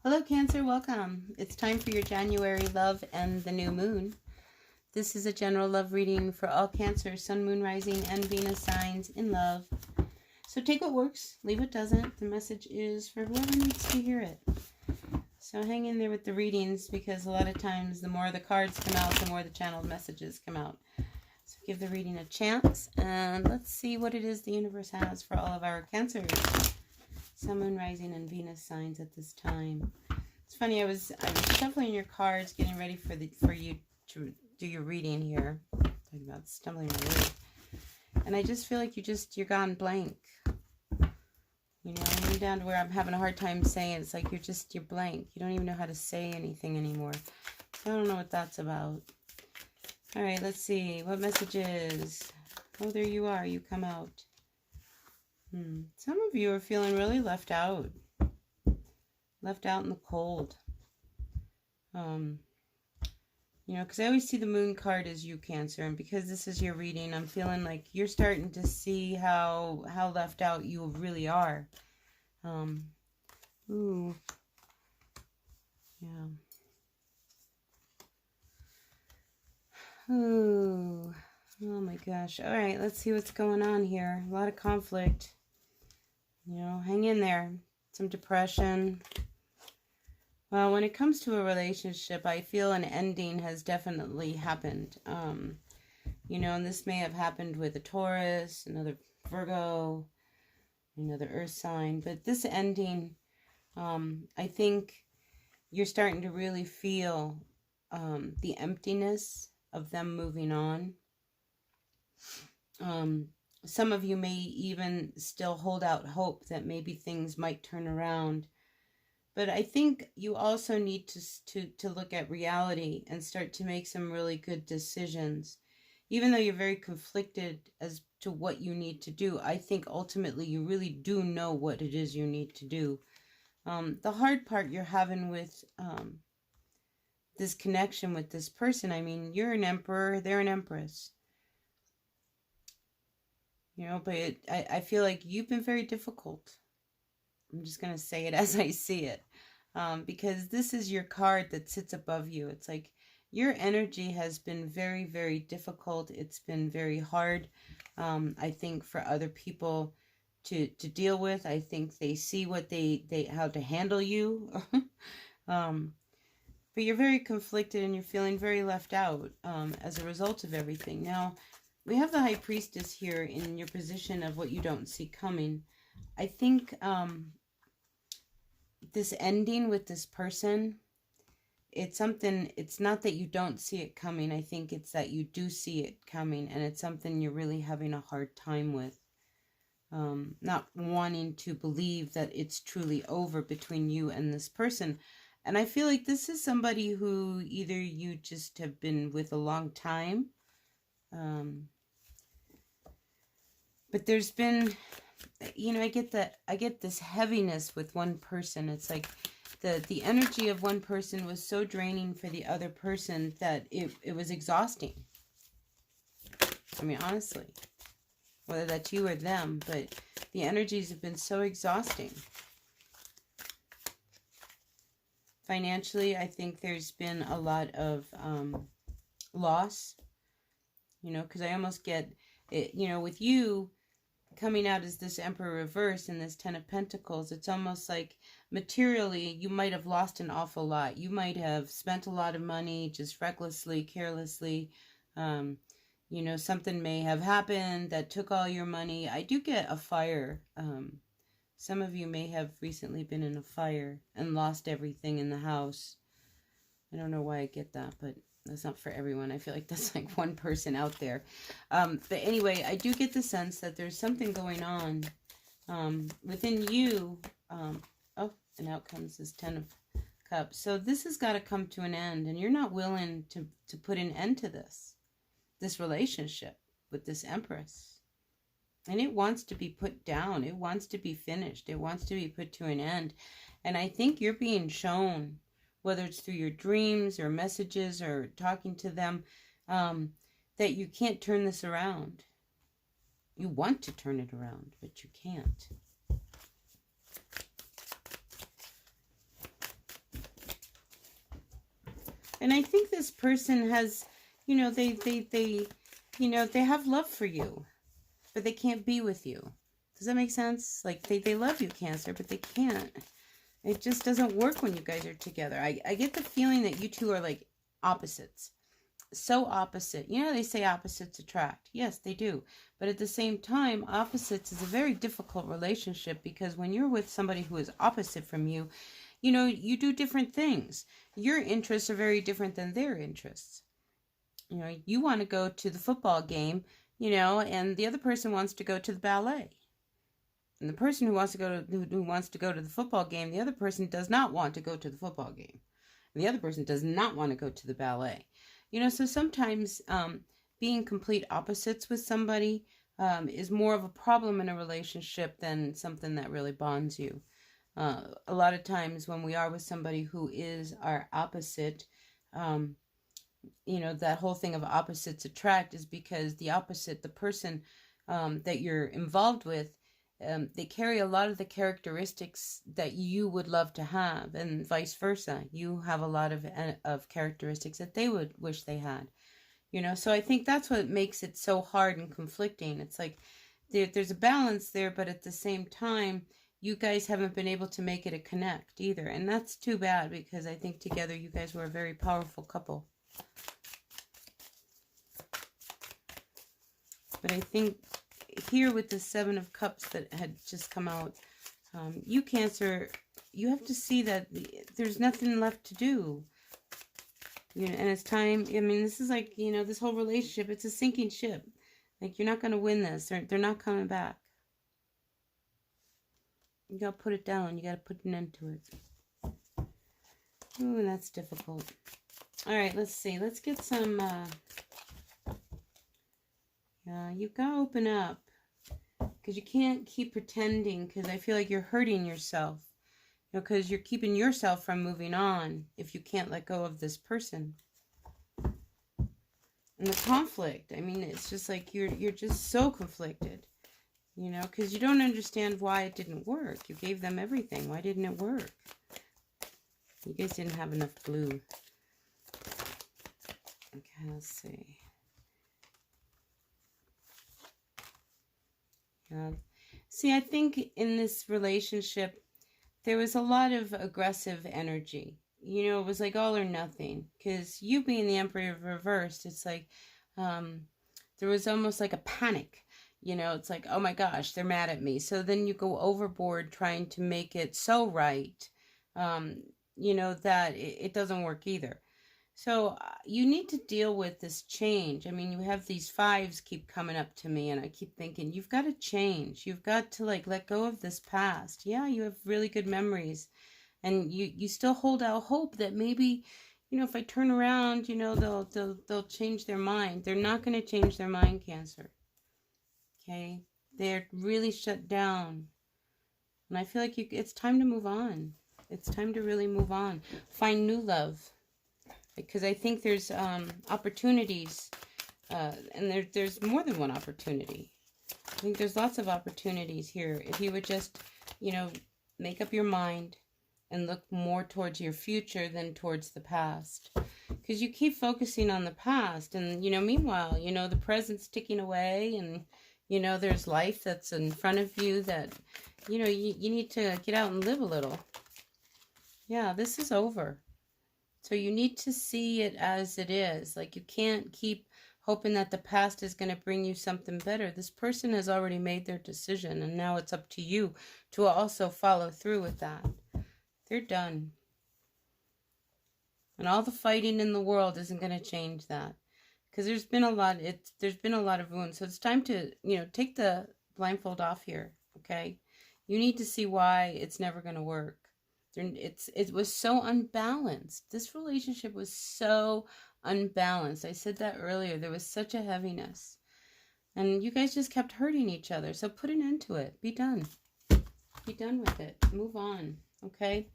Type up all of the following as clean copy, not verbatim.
Hello, Cancer. Welcome. It's time for your January love and the new moon. This is a general love reading for all Cancer, Sun, Moon, Rising, and Venus signs in love. So take what works, leave what doesn't. The message is for whoever needs to hear it. So hang in there with the readings, because a lot of times the more the cards come out, the more the channeled messages come out. So give the reading a chance, and let's see what it is the universe has for all of our Cancers, Sun, Moon, Rising, and Venus signs at this time. It's funny, I was shuffling your cards, getting ready for you to do your reading here. Talking about stumbling my way. And I just feel like you're gone blank. You know, I'm down to where I'm having a hard time saying. It's like you're blank. You don't even know how to say anything anymore. So I don't know what that's about. All right, let's see. What messages? Oh, there you are. You come out. Some of you are feeling really left out. Left out in the cold. You know, because I always see the moon card as you, Cancer, and because this is your reading, I'm feeling like you're starting to see how left out you really are. Ooh. Yeah. Ooh. Oh my gosh. All right, let's see what's going on here. A lot of conflict. You know, hang in there. Some depression. Well, when it comes to a relationship, I feel an ending has definitely happened. You know, and this may have happened with a Taurus, another Virgo, another Earth sign. But this ending, I think you're starting to really feel the emptiness of them moving on. Some of you may even still hold out hope that maybe things might turn around. But I think you also need to look at reality and start to make some really good decisions. Even though you're very conflicted as to what you need to do, I think ultimately you really do know what it is you need to do. The hard part you're having with this connection with this person, I mean, you're an emperor, they're an empress. You know, but I feel like you've been very difficult. I'm just going to say it as I see it. Because this is your card that sits above you. It's like your energy has been very, very difficult. It's been very hard, I think, for other people to deal with. I think they see what how to handle you. But you're very conflicted and you're feeling very left out as a result of everything. Now, we have the High Priestess here in your position of what you don't see coming. I think this ending with this person, it's not that you don't see it coming. I think it's that you do see it coming, and it's something you're really having a hard time with. Not wanting to believe that it's truly over between you and this person. And I feel like this is somebody who either you just have been with a long time, but there's been, you know, I get this heaviness with one person. It's like the energy of one person was so draining for the other person that it was exhausting. I mean, honestly, whether that's you or them, but the energies have been so exhausting. Financially, I think there's been a lot of loss, you know, because I almost get it, you know, with you coming out as this Emperor reverse and this Ten of Pentacles, it's almost like materially you might have lost an awful lot. You might have spent a lot of money just recklessly, carelessly. You know, something may have happened that took all your money. I do get a fire. Some of you may have recently been in a fire and lost everything in the house. I don't know why I get that, but that's not for everyone. I feel like that's like one person out there. But anyway, I do get the sense that there's something going on within you. Oh, and out comes this Ten of Cups. So this has got to come to an end, and you're not willing to put an end to this relationship with this Empress. And it wants to be put down. It wants to be finished. It wants to be put to an end. And I think you're being shown, whether it's through your dreams or messages or talking to them, that you can't turn this around. You want to turn it around, but you can't. And I think this person has, you know, they have love for you, but they can't be with you. Does that make sense? Like, they love you, Cancer, but they can't. It just doesn't work when you guys are together. I get the feeling that you two are like opposites. So opposite. You know, they say opposites attract. Yes, they do. But at the same time, opposites is a very difficult relationship, because when you're with somebody who is opposite from you, you know, you do different things. Your interests are very different than their interests. You know, you want to go to the football game, you know, and the other person wants to go to the ballet. And the person who wants to go to the football game, the other person does not want to go to the football game. And the other person does not want to go to the ballet. You know, so sometimes being complete opposites with somebody is more of a problem in a relationship than something that really bonds you. A lot of times when we are with somebody who is our opposite, you know, that whole thing of opposites attract is because the opposite, the person that you're involved with, they carry a lot of the characteristics that you would love to have, and vice versa. You have a lot of characteristics that they would wish they had, you know. So I think that's what makes it so hard and conflicting. It's like there's a balance there, but at the same time, you guys haven't been able to make it a connect either, and that's too bad, because I think together you guys were a very powerful couple. But I think here with the Seven of Cups that had just come out, you Cancer, you have to see that there's nothing left to do. You know, and it's time. I mean, this is like, you know, this whole relationship, it's a sinking ship. Like, you're not going to win this. They're not coming back. You got to put it down. You got to put an end to it. Ooh, that's difficult. All right, let's see. Let's get some... you've got to open up, because you can't keep pretending, because I feel like you're hurting yourself, you know, because you're keeping yourself from moving on if you can't let go of this person. And the conflict, I mean, it's just like you're just so conflicted, you know, because you don't understand why it didn't work. You gave them everything. Why didn't it work? You guys didn't have enough glue. Okay, let's see. See, I think in this relationship, there was a lot of aggressive energy. You know, it was like all or nothing. Because you being the Emperor reversed, it's like there was almost like a panic. You know, it's like, oh my gosh, they're mad at me. So then you go overboard trying to make it so right, you know, that it doesn't work either. So you need to deal with this change. I mean, you have these fives keep coming up to me, and I keep thinking, you've got to change. You've got to, like, let go of this past. Yeah, you have really good memories, and you still hold out hope that maybe, you know, if I turn around, you know, they'll change their mind. They're not going to change their mind, Cancer. Okay? They're really shut down. And I feel like it's time to move on. It's time to really move on. Find new love. Because I think there's opportunities, and there's more than one opportunity. I think there's lots of opportunities here. If you would just, you know, make up your mind and look more towards your future than towards the past. Because you keep focusing on the past, and, you know, meanwhile, you know, the present's ticking away, and, you know, there's life that's in front of you that, you know, you need to get out and live a little. Yeah, this is over. So you need to see it as it is. Like, you can't keep hoping that the past is going to bring you something better. This person has already made their decision, and now it's up to you to also follow through with that. They're done. And all the fighting in the world isn't going to change that. Because there's been a lot of wounds. So it's time to, you know, take the blindfold off here, okay? You need to see why it's never going to work. It was so unbalanced. This relationship was so unbalanced. I said that earlier. There was such a heaviness. And you guys just kept hurting each other. So put an end to it. Be done. Be done with it. Move on. Okay?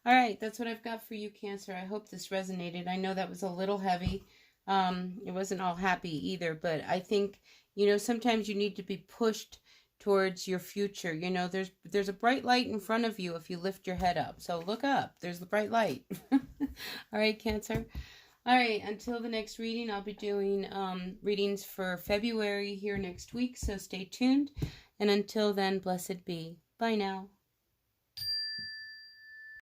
All right. That's what I've got for you, Cancer. I hope this resonated. I know that was a little heavy. It wasn't all happy either. But I think, you know, sometimes you need to be pushed towards your future. You know, there's a bright light in front of you if you lift your head up. So look up. There's the bright light. All right, Cancer. All right, until the next reading, I'll be doing readings for February here next week, so stay tuned. And until then, blessed be. Bye now.